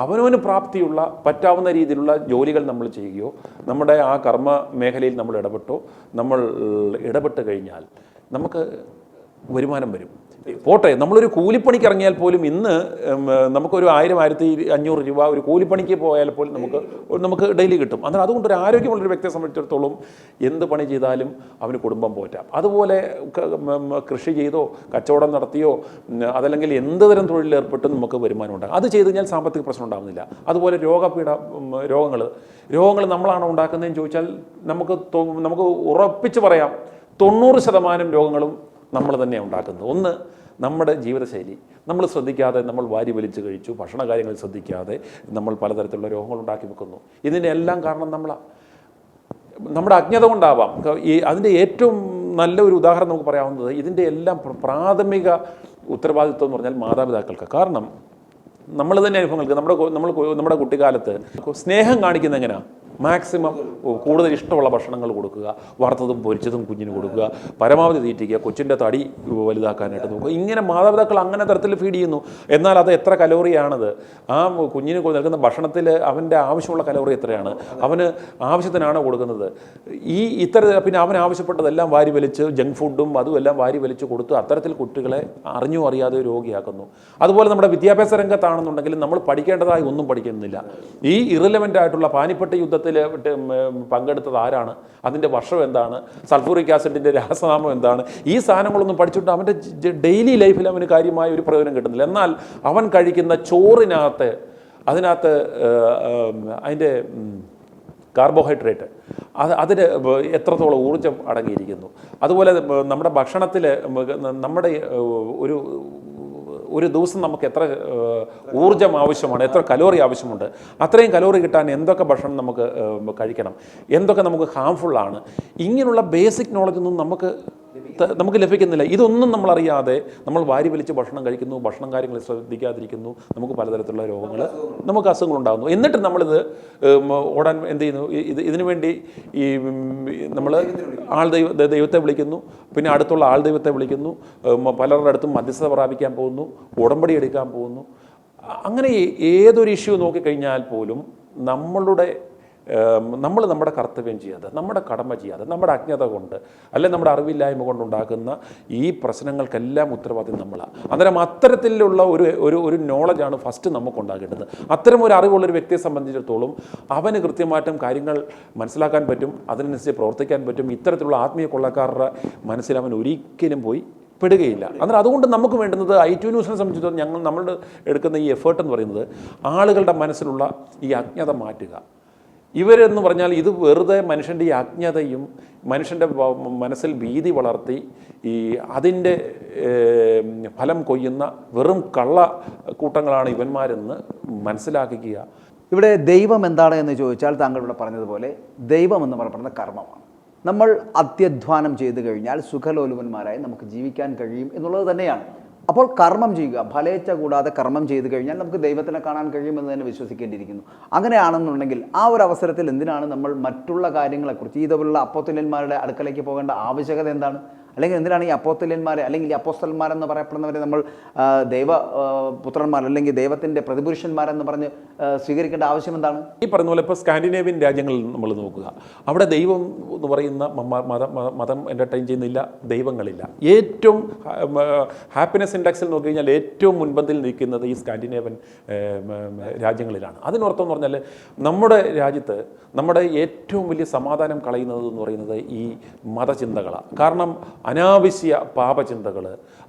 അവനവന് പ്രാപ്തിയുള്ള പറ്റാവുന്ന രീതിയിലുള്ള ജോലികൾ നമ്മൾ ചെയ്യുകയോ നമ്മുടെ ആ കർമ്മ മേഖലയിൽ നമ്മൾ ഇടപെട്ട് കഴിഞ്ഞാൽ നമുക്ക് വരുമാനം വരും. പോട്ടെ, നമ്മളൊരു കൂലിപ്പണിക്ക് ഇറങ്ങിയാൽ പോലും ഇന്ന് നമുക്കൊരു 1000-1500 രൂപ ഒരു കൂലിപ്പണിക്ക് പോയാൽ പോലും നമുക്ക് ഡെയിലി കിട്ടും. അന്നേരം അതുകൊണ്ട് ഒരു ആരോഗ്യമുള്ളൊരു വ്യക്തിയെ സംബന്ധിച്ചിടത്തോളം എന്ത് പണി ചെയ്താലും അവന് കുടുംബം പോറ്റാം. അതുപോലെ കൃഷി ചെയ്തോ കച്ചവടം നടത്തിയോ അതല്ലെങ്കിൽ എന്ത് തരം തൊഴിലേർപ്പെട്ടും നമുക്ക് വരുമാനം ഉണ്ടാകും. അത് ചെയ്ത് കഴിഞ്ഞാൽ സാമ്പത്തിക പ്രശ്നം ഉണ്ടാകുന്നില്ല. അതുപോലെ രോഗങ്ങൾ നമ്മളാണ് ഉണ്ടാക്കുന്നതെന്ന് ചോദിച്ചാൽ നമുക്ക് ഉറപ്പിച്ച് പറയാം 90% രോഗങ്ങളും നമ്മൾ തന്നെ ഉണ്ടാക്കുന്നത്. ഒന്ന്, നമ്മുടെ ജീവിതശൈലി നമ്മൾ ശ്രദ്ധിക്കാതെ നമ്മൾ വാരി വലിച്ചു കഴിച്ചു, ഭക്ഷണ കാര്യങ്ങൾ ശ്രദ്ധിക്കാതെ നമ്മൾ പലതരത്തിലുള്ള രോഗങ്ങൾ ഉണ്ടാക്കി വെക്കുന്നു. ഇതിൻ്റെ എല്ലാം കാരണം നമ്മുടെ അജ്ഞത കൊണ്ടാവാം. അതിൻ്റെ ഏറ്റവും നല്ല ഒരു ഉദാഹരണം നമുക്ക് പറയാവുന്നത് ഇതിൻ്റെ എല്ലാം പ്രാഥമിക ഉത്തരവാദിത്വം എന്ന് പറഞ്ഞാൽ മാതാപിതാക്കൾക്ക്. കാരണം നമ്മൾ തന്നെ അനുഭവങ്ങൾക്ക് നമ്മുടെ കുട്ടിക്കാലത്ത് സ്നേഹം കാണിക്കുന്ന എങ്ങനെയാണ്? മാക്സിമം കൂടുതൽ ഇഷ്ടമുള്ള ഭക്ഷണങ്ങൾ കൊടുക്കുക, വറുത്തതും പൊരിച്ചതും കുഞ്ഞിന് കൊടുക്കുക, പരമാവധി തീറ്റിക്കുക, കൊച്ചിൻ്റെ തടി വലുതാക്കാനായിട്ട് നോക്കുക. ഇങ്ങനെ മാതാപിതാക്കൾ അങ്ങനെ തരത്തിൽ ഫീഡ് ചെയ്യുന്നു. എന്നാൽ അത് എത്ര കലോറിയാണത്? ആ കുഞ്ഞിന് നൽകുന്ന ഭക്ഷണത്തിൽ അവൻ്റെ ആവശ്യമുള്ള കലോറി എത്രയാണ്? അവന് ആവശ്യത്തിനാണ് കൊടുക്കുന്നത്? പിന്നെ അവൻ ആവശ്യപ്പെട്ടതെല്ലാം വാരി വലിച്ച് ജങ്ക് ഫുഡും അതുമെല്ലാം വാരി വലിച്ച് കൊടുത്ത് അത്തരത്തിൽ കുട്ടികളെ അറിഞ്ഞോ അറിയാതെ രോഗിയാക്കുന്നു. അതുപോലെ നമ്മുടെ വിദ്യാഭ്യാസ രംഗത്താണെന്നുണ്ടെങ്കിലും നമ്മൾ പഠിക്കേണ്ടതായി ഒന്നും പഠിക്കുന്നില്ല. ഈ ഇറലവൻ്റ് ആയിട്ടുള്ള പാനിപ്പട്ട് യുദ്ധത്തിൽ പങ്കെടുത്തത് ആരാണ്? അതിൻ്റെ വർഷം എന്താണ്? സൾഫൂറിക് ആസിഡിൻ്റെ രാസനാമം എന്താണ്? ഈ സാധനങ്ങളൊന്നും പഠിച്ചിട്ട് അവൻ്റെ ഡെയിലി ലൈഫിൽ അവന് കാര്യമായ ഒരു പ്രയോജനം കിട്ടുന്നില്ല. എന്നാൽ അവൻ കഴിക്കുന്ന ചോറിനകത്ത് അതിൻ്റെ കാർബോഹൈഡ്രേറ്റ് അതിന് എത്രത്തോളം ഊർജ്ജം അടങ്ങിയിരിക്കുന്നു. അതുപോലെ നമ്മുടെ ഭക്ഷണത്തിൽ ഒരു ദിവസം നമുക്ക് എത്ര ഊർജ്ജം ആവശ്യമാണ്, എത്ര കലോറി ആവശ്യമുണ്ട്, അത്രയും കലോറി കിട്ടാൻ എന്തൊക്കെ ഭക്ഷണം നമുക്ക് കഴിക്കണം, എന്തൊക്കെ നമുക്ക് ഹാംഫുള്ളാണ്, ഇങ്ങനെയുള്ള ബേസിക് നോളജൊന്നും നമുക്ക് ലഭിക്കുന്നില്ല. ഇതൊന്നും നമ്മളറിയാതെ നമ്മൾ വാരി വലിച്ച് ഭക്ഷണം കഴിക്കുന്നു, ഭക്ഷണം കാര്യങ്ങൾ ശ്രദ്ധിക്കാതിരിക്കുന്നു, നമുക്ക് പലതരത്തിലുള്ള നമുക്ക് അസുഖങ്ങളുണ്ടാകുന്നു. എന്നിട്ട് നമ്മളിത് ഓടാൻ എന്ത് ചെയ്യുന്നു? ഇതിനു വേണ്ടി നമ്മൾ ദൈവത്തെ വിളിക്കുന്നു, പിന്നെ അടുത്തുള്ള ദൈവത്തെ വിളിക്കുന്നു, പലരുടെ അടുത്തും മധ്യസ്ഥത പ്രാപിക്കാൻ പോകുന്നു, ഉടമ്പടി എടുക്കാൻ പോകുന്നു. അങ്ങനെ ഏതൊരു ഇഷ്യൂ നോക്കിക്കഴിഞ്ഞാൽ പോലും നമ്മൾ നമ്മുടെ കർത്തവ്യം ചെയ്യാതെ, നമ്മുടെ കടമ ചെയ്യാതെ, നമ്മുടെ അജ്ഞത കൊണ്ട് അല്ലെങ്കിൽ നമ്മുടെ അറിവില്ലായ്മ കൊണ്ടുണ്ടാക്കുന്ന ഈ പ്രശ്നങ്ങൾക്കെല്ലാം ഉത്തരവാദിത്വം നമ്മളാണ്. അന്നേരം അത്തരത്തിലുള്ള ഒരു നോളജാണ് ഫസ്റ്റ് നമുക്കുണ്ടാകേണ്ടത്. അത്തരം ഒരു അറിവുള്ളൊരു വ്യക്തിയെ സംബന്ധിച്ചിടത്തോളം അവന് കൃത്യമായിട്ടും കാര്യങ്ങൾ മനസ്സിലാക്കാൻ പറ്റും, അതിനനുസരിച്ച് പ്രവർത്തിക്കാൻ പറ്റും. ഇത്തരത്തിലുള്ള ആത്മീയ കൊള്ളക്കാരുടെ മനസ്സിൽ അവൻ ഒരിക്കലും പോയി പെടുകയില്ല. അന്നേരം അതുകൊണ്ട് നമുക്ക് വേണ്ടുന്നത് i2 ന്യൂസിനെ സംബന്ധിച്ചിടത്തോളം നമ്മൾ എടുക്കുന്ന ഈ എഫേർട്ട് എന്ന് പറയുന്നത് ആളുകളുടെ മനസ്സിലുള്ള ഈ അജ്ഞത മാറ്റുക. ഇവരെന്ന് പറഞ്ഞാൽ ഇത് വെറുതെ മനുഷ്യൻ്റെ ഈ അജ്ഞതയും മനുഷ്യൻ്റെ മനസ്സിൽ ഭീതി വളർത്തി അതിൻ്റെ ഫലം കൊയ്യുന്ന വെറും കള്ള കൂട്ടങ്ങളാണ് ഇവന്മാരെന്ന് മനസ്സിലാക്കുക. ഇവിടെ ദൈവം എന്താണ് എന്ന് ചോദിച്ചാൽ താങ്കൾ ഇവിടെ പറഞ്ഞതുപോലെ ദൈവം എന്ന് പറയുന്നത് കർമ്മമാണ്. നമ്മൾ അത്യധ്വാനം ചെയ്തു കഴിഞ്ഞാൽ സുഖലോലുപന്മാരായി നമുക്ക് ജീവിക്കാൻ കഴിയും എന്നുള്ളത് തന്നെയാണ്. അപ്പോൾ കർമ്മം ചെയ്യുക, ഫലേച്ഛ കൂടാതെ കർമ്മം ചെയ്തു കഴിഞ്ഞാൽ നമുക്ക് ദൈവത്തിനെ കാണാൻ കഴിയുമെന്ന് തന്നെ വിശ്വസിക്കേണ്ടിയിരിക്കുന്നു. അങ്ങനെയാണെന്നുണ്ടെങ്കിൽ ആ ഒരു അവസരത്തിൽ എന്തിനാണ് നമ്മൾ മറ്റുള്ള കാര്യങ്ങളെക്കുറിച്ച് ഇതുപോലുള്ള അപ്പോസ്തലന്മാരുടെ അടുക്കലേക്ക് പോകേണ്ട ആവശ്യകത എന്താണ്? അല്ലെങ്കിൽ എന്തിനാണ് ഈ അപ്പോസ്തലന്മാരെ അല്ലെങ്കിൽ അപ്പോസ്തലന്മാരെന്ന് പറയപ്പെടുന്നവരെ നമ്മൾ ദൈവപുത്രന്മാർ അല്ലെങ്കിൽ ദൈവത്തിൻ്റെ പ്രതിപുരുഷന്മാരെന്ന് പറഞ്ഞ് സ്വീകരിക്കേണ്ട ആവശ്യം എന്താണ്? ഈ പറഞ്ഞ പോലെ ഇപ്പോൾ സ്കാൻഡിനേവിയൻ രാജ്യങ്ങളിൽ നമ്മൾ നോക്കുക, അവിടെ ദൈവം എന്ന് പറയുന്ന മതം എൻ്റർടൈൻ ചെയ്യുന്നില്ല, ദൈവങ്ങളില്ല. ഏറ്റവും ഹാപ്പിനെസ് ഇൻഡെക്സിൽ നോക്കി കഴിഞ്ഞാൽ ഏറ്റവും മുൻപന്തിൽ നിൽക്കുന്നത് ഈ സ്കാൻഡിനേവിയൻ രാജ്യങ്ങളിലാണ്. അതിനർത്ഥം എന്ന് പറഞ്ഞാൽ നമ്മുടെ രാജ്യത്ത് നമ്മുടെ ഏറ്റവും വലിയ സമാധാനം കളയുന്നത് എന്ന് പറയുന്നത് ഈ മതചിന്തകളാണ്. കാരണം അനാവശ്യ പാപചിന്തകൾ,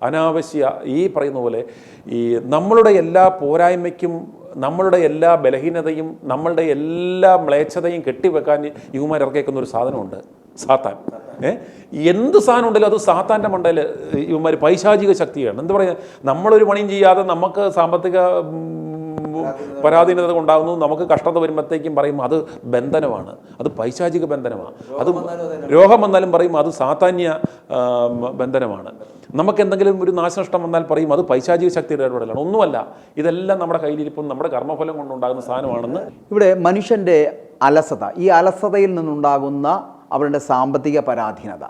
അനാവശ്യ ഈ പറയുന്ന പോലെ ഈ നമ്മളുടെ എല്ലാ പോരായ്മയ്ക്കും നമ്മളുടെ എല്ലാ ബലഹീനതയും നമ്മളുടെ എല്ലാ മ്ലേച്ഛതയും കെട്ടിവെക്കാൻ ഇവന്മാർ ഇറക്കിയേക്കുന്ന ഒരു സാധനമുണ്ട്, സാത്താൻ. എന്ത് സാധനം ഉണ്ടല്ലോ അത് സാത്താൻ്റെ മണ്ടയിൽ ഇവന്മാർ പൈശാചിക ശക്തിയാണ്. എന്താ പറയുക, നമ്മളൊരു പണിയും ചെയ്യാതെ നമുക്ക് സാമ്പത്തിക പരാധീനത ഉണ്ടാകുന്നു, നമുക്ക് കഷ്ടത വരുമ്പോഴത്തേക്കും പറയും അത് ബന്ധനമാണ്, അത് പൈശാചിക ബന്ധനമാണ്. അത് രോഗം വന്നാലും പറയും അത് സാത്താന്യ ബന്ധനമാണ്. നമുക്ക് എന്തെങ്കിലും ഒരു നാശനഷ്ടം വന്നാൽ പറയും അത് പൈശാചിക ശക്തിയുടെ ഇടപെടലാണ്. ഒന്നുമല്ല, ഇതെല്ലാം നമ്മുടെ കയ്യിലിരിപ്പം നമ്മുടെ കർമ്മഫലം കൊണ്ടുണ്ടാകുന്ന സാധനമാണെന്ന്. ഇവിടെ മനുഷ്യൻ്റെ അലസത, ഈ അലസതയിൽ നിന്നുണ്ടാകുന്ന അവരുടെ സാമ്പത്തിക പരാധീനത,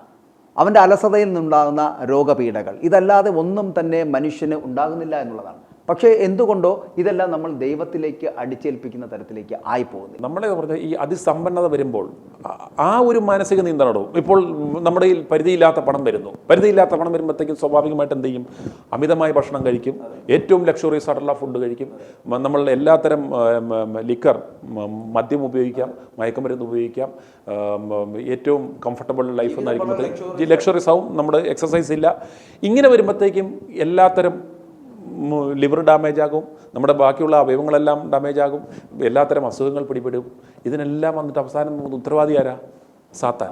അവൻ്റെ അലസതയിൽ നിന്നുണ്ടാകുന്ന രോഗപീഠകൾ, ഇതല്ലാതെ ഒന്നും തന്നെ മനുഷ്യന് ഉണ്ടാകുന്നില്ല എന്നുള്ളതാണ്. പക്ഷേ എന്തുകൊണ്ടോ ഇതെല്ലാം നമ്മൾ ദൈവത്തിലേക്ക് അടിച്ചേൽപ്പിക്കുന്ന തരത്തിലേക്ക് ആയിപ്പോകുന്നു. നമ്മളെ പറഞ്ഞ ഈ അതിസമ്പന്നത വരുമ്പോൾ ആ ഒരു മാനസിക നിയന്ത്രണവും, ഇപ്പോൾ നമ്മുടെ ഈ പരിധിയില്ലാത്ത പണം വരുന്നു. പരിധിയില്ലാത്ത പണം വരുമ്പോഴത്തേക്കും സ്വാഭാവികമായിട്ട് എന്ത് ചെയ്യും? അമിതമായ ഭക്ഷണം കഴിക്കും, ഏറ്റവും ലക്ഷറീസ് ആയിട്ടുള്ള ഫുഡ് കഴിക്കും, നമ്മളുടെ എല്ലാത്തരം ലിക്കർ, മദ്യം ഉപയോഗിക്കാം, മയക്കുമരുന്ന് ഉപയോഗിക്കാം, ഏറ്റവും കംഫർട്ടബിൾ ലൈഫ് എന്നായിരിക്കുമ്പോഴത്തേക്കും ലക്ഷറീസ് ആവും, നമ്മുടെ എക്സസൈസ് ഇല്ല. ഇങ്ങനെ വരുമ്പോഴത്തേക്കും എല്ലാത്തരം ലിവർ ഡാമേജ് ആകും, നമ്മുടെ ബാക്കിയുള്ള അവയവങ്ങളെല്ലാം ഡാമേജ് ആകും, എല്ലാത്തരം അസുഖങ്ങൾ പിടിപെടും. ഇതിനെല്ലാം വന്നിട്ട് അവസാനം ഉത്തരവാദി ആരാ? സാത്താൻ.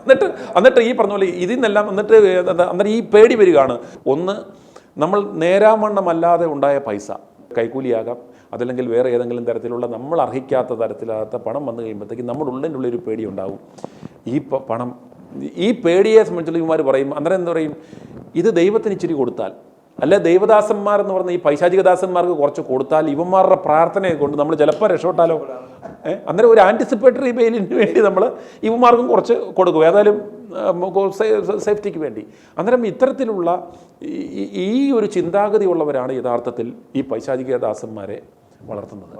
എന്നിട്ട് ഈ പറഞ്ഞ പോലെ ഇതിൽ നിന്നെല്ലാം എന്നിട്ട് ഈ പേടി വരികയാണ്. ഒന്ന്, നമ്മൾ നേരാമണ്ണമല്ലാതെ ഉണ്ടായ പൈസ, കൈക്കൂലിയാകാം, അതല്ലെങ്കിൽ വേറെ ഏതെങ്കിലും തരത്തിലുള്ള നമ്മൾ അർഹിക്കാത്ത തരത്തിലാത്ത പണം വന്നു കഴിയുമ്പോഴത്തേക്ക് നമ്മുടെ ഉള്ളിനുള്ളൊരു പേടി ഉണ്ടാവും. ഈ പണം, ഈ പേടിയെ സംബന്ധിച്ചുള്ള ഇവന്മാർ പറയും, അന്നേരം എന്താ പറയും? ഇത് ദൈവത്തിന് ഇച്ചിരി കൊടുത്താൽ, അല്ലെ ദൈവദാസന്മാർ എന്ന് പറഞ്ഞ ഈ പൈശാചികദാസന്മാർക്ക് കുറച്ച് കൊടുത്താൽ ഇവന്മാരുടെ പ്രാർത്ഥനയെ കൊണ്ട് നമ്മൾ ചിലപ്പോൾ രക്ഷപ്പെട്ടാലോ. അന്നേരം ഒരു ആൻറ്റിസിപ്പേറ്ററി ബെയിലിന് വേണ്ടി നമ്മൾ ഇവന്മാർക്കും കുറച്ച് കൊടുക്കും, ഏതായാലും സേഫ്റ്റിക്ക് വേണ്ടി. അന്നേരം ഇത്തരത്തിലുള്ള ഈ ഒരു ചിന്താഗതി ഉള്ളവരാണ് യഥാർത്ഥത്തിൽ ഈ പൈശാചികദാസന്മാരെ വളർത്തുന്നത്.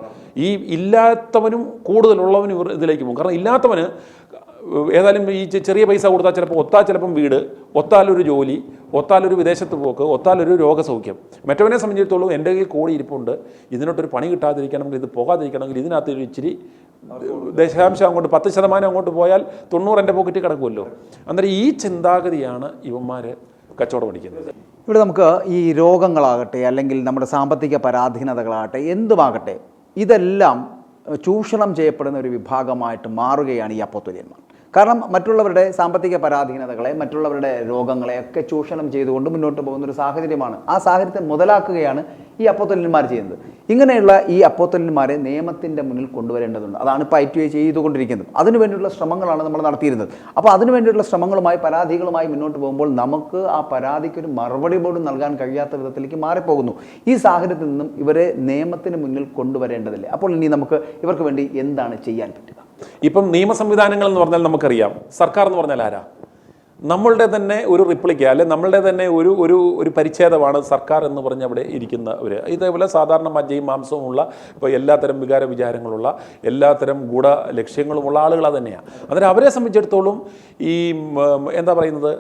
ഈ ഇല്ലാത്തവനും കൂടുതലുള്ളവനും ഇതിലേക്ക് പോകും. കാരണം ഇല്ലാത്തവന് ഏതായാലും ഈ ചെറിയ പൈസ കൊടുത്താൽ ചിലപ്പം വീട്, ഒത്താലൊരു ജോലി, ഒത്താലൊരു വിദേശത്ത് പോക്ക്, ഒത്താലൊരു രോഗസൗഖ്യം. മറ്റവനെ സംബന്ധിച്ചിടത്തോളം എൻ്റെ കയ്യിൽ കോടി ഇരിപ്പുണ്ട്, ഇതിനോട്ടൊരു പണി കിട്ടാതിരിക്കണമെങ്കിൽ, ഇത് പോകാതിരിക്കണമെങ്കിൽ ഇതിനകത്ത് ഒരു ഇച്ചിരി ദശാംശം അങ്ങോട്ട് 10% അങ്ങോട്ട് പോയാൽ 90 എൻ്റെ പോക്കറ്റിൽ കിടക്കുമല്ലോ. അന്നേരം ഈ ചിന്താഗതിയാണ് ഇവന്മാർ കച്ചവടം പഠിക്കുന്നത്. ഇവിടെ നമുക്ക് ഈ രോഗങ്ങളാകട്ടെ, അല്ലെങ്കിൽ നമ്മുടെ സാമ്പത്തിക പരാധീനതകളാകട്ടെ, എന്തുമാകട്ടെ, ഇതെല്ലാം ചൂഷണം ചെയ്യപ്പെടുന്ന ഒരു വിഭാഗമായിട്ട് മാറുകയാണ് ഈ അപ്പോസ്തലന്മാർ. കാരണം മറ്റുള്ളവരുടെ സാമ്പത്തിക പരാധീനതകളെ, മറ്റുള്ളവരുടെ രോഗങ്ങളെ ഒക്കെ ചൂഷണം ചെയ്തുകൊണ്ട് മുന്നോട്ട് പോകുന്ന ഒരു സാഹചര്യമാണ്. ആ സാഹചര്യത്തെ മുതലാക്കുകയാണ് ഈ അപ്പോസ്തലന്മാർ ചെയ്യുന്നത്. ഇങ്ങനെയുള്ള ഈ അപ്പോസ്തലന്മാരെ നിയമത്തിൻ്റെ മുന്നിൽ കൊണ്ടുവരേണ്ടതുണ്ട്. അതാണ് ഇപ്പോൾ ITI ചെയ്തുകൊണ്ടിരിക്കുന്നത്. അതിനുവേണ്ടിയുള്ള ശ്രമങ്ങളാണ് നമ്മൾ നടത്തിയിരുന്നത്. അപ്പോൾ അതിനുവേണ്ടിയുള്ള ശ്രമങ്ങളുമായി, പരാതികളുമായി മുന്നോട്ട് പോകുമ്പോൾ നമുക്ക് ആ പരാതിക്കൊരു മറുപടി പോലും നൽകാൻ കഴിയാത്ത വിധത്തിലേക്ക് മാറിപ്പോകുന്നു. ഈ സാഹചര്യത്തിൽ നിന്നും ഇവരെ നിയമത്തിന് മുന്നിൽ കൊണ്ടുവരേണ്ടതില്ലേ? അപ്പോൾ ഇനി നമുക്ക് ഇവർക്ക് വേണ്ടി എന്താണ് ചെയ്യാൻ പറ്റുക? ഇപ്പം നിയമ സംവിധാനങ്ങൾ എന്ന് പറഞ്ഞാൽ നമുക്കറിയാം, സർക്കാർ എന്ന് പറഞ്ഞാൽ ആരാ? നമ്മളുടെ തന്നെ ഒരു റിപ്ലിക്ക, അല്ലെ നമ്മളുടെ തന്നെ ഒരു പരിച്ഛേദമാണ് സർക്കാർ എന്ന് പറഞ്ഞ് അവിടെ ഇരിക്കുന്നവർ. ഇതേപോലെ സാധാരണ മജ്ജയും മാംസവുമുള്ള, ഇപ്പോൾ എല്ലാത്തരം വിചാരങ്ങളുള്ള, എല്ലാത്തരം ഗൂഢ ലക്ഷ്യങ്ങളുമുള്ള ആളുകൾ തന്നെയാണ്. അന്നേരം അവരെ സംബന്ധിച്ചിടത്തോളം ഈ എന്താ പറയുന്നത്,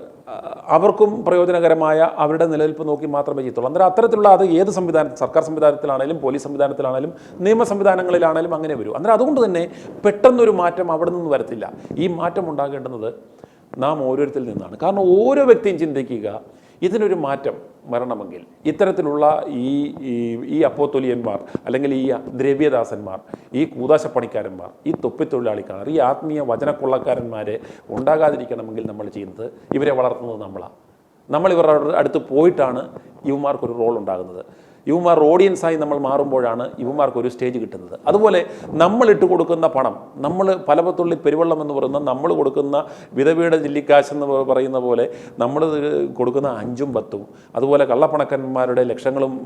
അവർക്കും പ്രയോജനകരമായ അവരുടെ നിലനിൽപ്പ് നോക്കി മാത്രമേ ചെയ്യത്തുള്ളൂ. അന്നേരം അത്തരത്തിലുള്ള അത് ഏത് സംവിധാനം, സർക്കാർ സംവിധാനത്തിലാണെങ്കിലും പോലീസ് സംവിധാനത്തിലാണെങ്കിലും നിയമ സംവിധാനങ്ങളിലാണെങ്കിലും അങ്ങനെ വരും. അന്നേരം അതുകൊണ്ട് തന്നെ പെട്ടെന്നൊരു മാറ്റം അവിടെ നിന്ന് വരത്തില്ല. ഈ മാറ്റം ഉണ്ടാകേണ്ടുന്നത് നാം ഓരോരുത്തരിൽ നിന്നാണ്. കാരണം ഓരോ വ്യക്തിയും ചിന്തിക്കുക, ഇതിനൊരു മാറ്റം വരണമെങ്കിൽ ഇത്തരത്തിലുള്ള ഈ അപ്പോസ്തലന്മാർ, അല്ലെങ്കിൽ ഈ ദ്രവ്യദാസന്മാർ, ഈ കൂതാശപ്പണിക്കാരന്മാർ, ഈ തൊപ്പിത്തൊഴിലാളിക്കാർ, ഈ ആത്മീയ വചനക്കൊള്ളക്കാരന്മാരെ ഉണ്ടാകാതിരിക്കണമെങ്കിൽ നമ്മൾ ചെയ്യുന്നത്, ഇവരെ വളർത്തുന്നത് നമ്മളാണ്. നമ്മൾ ഇവരുടെ അടുത്ത് പോയിട്ടാണ് ഇവന്മാർക്കൊരു റോൾ ഉണ്ടാകുന്നത്. ഇവന്മാർ ഓഡിയൻസായി നമ്മൾ മാറുമ്പോഴാണ് ഇവന്മാർക്കൊരു സ്റ്റേജ് കിട്ടുന്നത്. അതുപോലെ നമ്മളിട്ട് കൊടുക്കുന്ന പണം, നമ്മൾ പലപത്തുള്ളി പെരുവെള്ളം എന്ന് പറയുന്ന നമ്മൾ കൊടുക്കുന്ന വിധവയുടെ ജില്ലിക്കാശ് എന്ന് പറയുന്ന പോലെ നമ്മൾ കൊടുക്കുന്ന 5ഉം 10ഉം, അതുപോലെ കള്ളപ്പണക്കന്മാരുടെ ലക്ഷങ്ങളും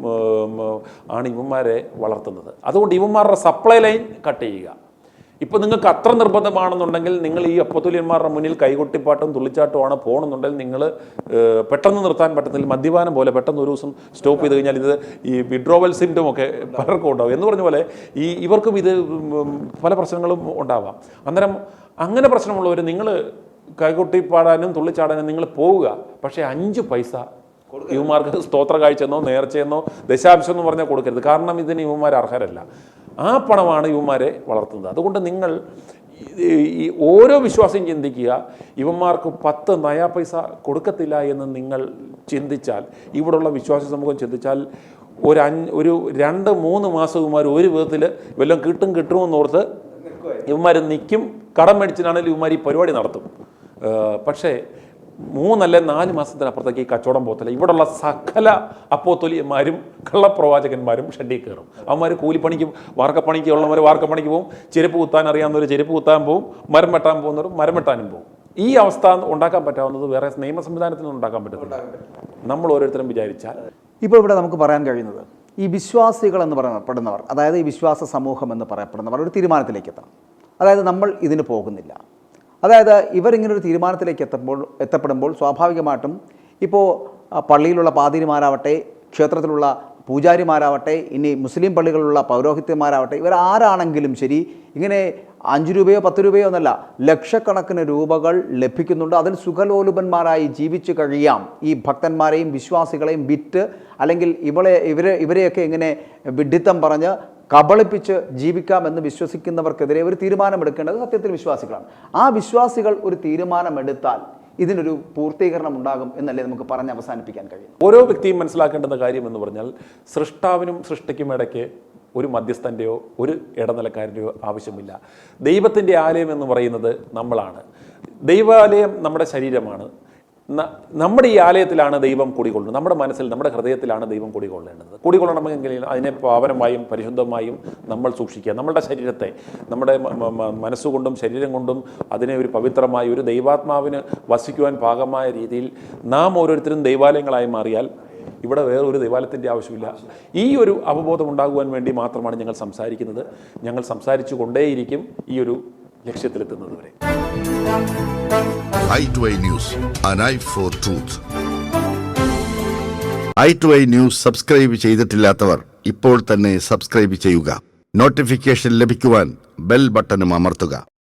ആണ് ഇവന്മാരെ വളർത്തുന്നത്. അതുകൊണ്ട് ഇവന്മാരുടെ സപ്ലൈ ലൈൻ കട്ട് ചെയ്യുക. ഇപ്പോൾ നിങ്ങൾക്ക് അത്ര നിർബന്ധമാണെന്നുണ്ടെങ്കിൽ, നിങ്ങൾ ഈ അപ്പോസ്തലന്മാരുടെ മുന്നിൽ കൈകൊട്ടിപ്പാട്ടും തുള്ളിച്ചാട്ടുമാണ് പോകണമെന്നുണ്ടെങ്കിൽ, നിങ്ങൾ പെട്ടെന്ന് നിർത്താൻ പറ്റുന്നില്ല. മദ്യപാനം പോലെ പെട്ടെന്ന് ഒരു ദിവസം സ്റ്റോപ്പ് ചെയ്ത് കഴിഞ്ഞാൽ ഇത് ഈ വിഡ്രോവൽ സിംറ്റം ഒക്കെ പലർക്കും ഉണ്ടാവും. എന്ന് പറഞ്ഞ പോലെ ഇവർക്കും ഇത് പല പ്രശ്നങ്ങളും ഉണ്ടാവാം. അന്നേരം അങ്ങനെ പ്രശ്നമുള്ളവർ, നിങ്ങൾ കൈകൊട്ടിപ്പാടാനും തുള്ളിച്ചാടാനും നിങ്ങൾ പോവുക, പക്ഷേ 5 പൈസ ഇവന്മാർക്ക് സ്തോത്ര കാഴ്ചയെന്നോ നേർച്ചയെന്നോ ദശാംശം എന്ന് പറഞ്ഞാൽ കൊടുക്കരുത്. കാരണം ഇതിന് ഇവന്മാർ അർഹരല്ല. ആ പണമാണ് ഇവന്മാരെ വളർത്തുന്നത്. അതുകൊണ്ട് നിങ്ങൾ ഈ ഓരോ വിശ്വാസിയും ചിന്തിക്കുക, ഇവന്മാർക്ക് 10 നയാ പൈസ കൊടുക്കത്തില്ല എന്ന് നിങ്ങൾ ചിന്തിച്ചാൽ, ഇവിടെയുള്ള വിശ്വാസി സമൂഹം ചിന്തിച്ചാൽ, ഒരു 2-3 മാസം ഇവന്മാർ ഒരു വിധത്തിൽ വല്ലതും കിട്ടുമെന്നോർത്ത് ഇവന്മാർ നിൽക്കും. കടം മേടിച്ചിട്ടാണെങ്കിലും ഇവന്മാർ ഈ പരിപാടി നടത്തും. പക്ഷേ 3-4 മാസത്തിനപ്പുറത്തേക്ക് ഈ കച്ചവടം പോകത്തില്ല. ഇവിടെയുള്ള സകല അപ്പോസ്തലന്മാരും കള്ളപ്രവാചകന്മാരും ഷെഡിൽ കയറും. അവന്മാർ കൂലിപ്പണിക്ക്, വാർക്കപ്പണിക്ക് ഉള്ളവർ വാർക്കപ്പണിക്ക് പോകും, ചെരുപ്പ് കുത്താൻ അറിയാവുന്നവർ ചെരുപ്പ് കുത്താൻ പോകും, മരം വെട്ടാൻ പോകുന്നവർ മരം വെട്ടാനും പോകും. ഈ അവസ്ഥ ഉണ്ടാക്കാൻ പറ്റാവുന്നത് വേറെ നിയമ സംവിധാനത്തിനൊന്നും ഉണ്ടാക്കാൻ പറ്റത്തില്ല, നമ്മൾ ഓരോരുത്തരും വിചാരിച്ചാൽ. ഇപ്പോൾ ഇവിടെ നമുക്ക് പറയാൻ കഴിയുന്നത്, ഈ വിശ്വാസികൾ എന്ന് പറയപ്പെടുന്നവർ, അതായത് ഈ വിശ്വാസ സമൂഹം എന്ന് പറയപ്പെടുന്നവർ ഒരു തീരുമാനത്തിലേക്ക് എത്തണം. അതായത് നമ്മൾ ഇതിന് പോകുന്നില്ല, അതായത് ഇവരിങ്ങനൊരു തീരുമാനത്തിലേക്ക് എത്തപ്പെടുമ്പോൾ സ്വാഭാവികമായിട്ടും ഇപ്പോൾ പള്ളിയിലുള്ള പാതിരിമാരാവട്ടെ, ക്ഷേത്രത്തിലുള്ള പൂജാരിമാരാവട്ടെ, ഇനി മുസ്ലിം പള്ളികളിലുള്ള പൗരോഹിത്യന്മാരാവട്ടെ, ഇവർ ആരാണെങ്കിലും ശരി, ഇങ്ങനെ 5 രൂപയോ 10 രൂപയോ എന്നല്ല, ലക്ഷക്കണക്കിന് രൂപകൾ ലഭിക്കുന്നുണ്ട്. അതിൽ സുഖലോലുപന്മാരായി ജീവിച്ചു കഴിയാം. ഈ ഭക്തന്മാരെയും വിശ്വാസികളെയും വിറ്റ്, അല്ലെങ്കിൽ ഇവരെയൊക്കെ ഇങ്ങനെ വിഡ്ഢിത്തം പറഞ്ഞ് കബളിപ്പിച്ച് ജീവിക്കാമെന്ന് വിശ്വസിക്കുന്നവർക്കെതിരെ ഒരു തീരുമാനമെടുക്കേണ്ടത് സത്യത്തിൽ വിശ്വാസികളാണ്. ആ വിശ്വാസികൾ ഒരു തീരുമാനമെടുത്താൽ ഇതിനൊരു പൂർത്തീകരണം ഉണ്ടാകും എന്നല്ലേ നമുക്ക് പറഞ്ഞ് അവസാനിപ്പിക്കാൻ കഴിയും. ഓരോ വ്യക്തിയും മനസ്സിലാക്കേണ്ടുന്ന കാര്യം എന്ന് പറഞ്ഞാൽ, സൃഷ്ടാവിനും സൃഷ്ടിക്കും ഇടയ്ക്ക് ഒരു മധ്യസ്ഥൻ്റെയോ ഒരു ഇടനിലക്കാരൻ്റെയോ ആവശ്യമില്ല. ദൈവത്തിൻ്റെ ആലയം എന്ന് പറയുന്നത് നമ്മളാണ്. ദൈവാലയം നമ്മുടെ ശരീരമാണ്. നമ്മുടെ ഈ ആലയത്തിലാണ് ദൈവം കുടികൊള്ളുന്നത്. നമ്മുടെ മനസ്സിൽ, നമ്മുടെ ഹൃദയത്തിലാണ് ദൈവം കുടികൊള്ളേണ്ടത്. കുടികൊള്ളണമെങ്കിൽ അതിനെ പാവനമായും പരിശുദ്ധമായും നമ്മൾ സൂക്ഷിക്കുക. നമ്മുടെ ശരീരത്തെ, നമ്മുടെ മനസ്സുകൊണ്ടും ശരീരം കൊണ്ടും അതിനെ ഒരു പവിത്രമായ ഒരു ദൈവാത്മാവിന് വസിക്കുവാൻ പാകമായ രീതിയിൽ നാം ഓരോരുത്തരും ദൈവാലയങ്ങളായി മാറിയാൽ ഇവിടെ വേറൊരു ദൈവാലയത്തിൻ്റെ ആവശ്യമില്ല. ഈ ഒരു അവബോധം ഉണ്ടാകുവാൻ വേണ്ടി മാത്രമാണ് ഞങ്ങൾ സംസാരിക്കുന്നത്. ഞങ്ങൾ സംസാരിച്ചു കൊണ്ടേയിരിക്കും ഈ ഒരു ലക്ഷ്യത്തിലെത്തുന്നത് വരെ. i2i News, an eye for truth. i2i News subscribe ചെയ്തിട്ടില്ലാത്തവർ ഇപ്പോൾ തന്നെ സബ്സ്ക്രൈബ് ചെയ്യുക. നോട്ടിഫിക്കേഷൻ ലഭിക്കുവാൻ ബെൽ ബട്ടണും അമർത്തുക.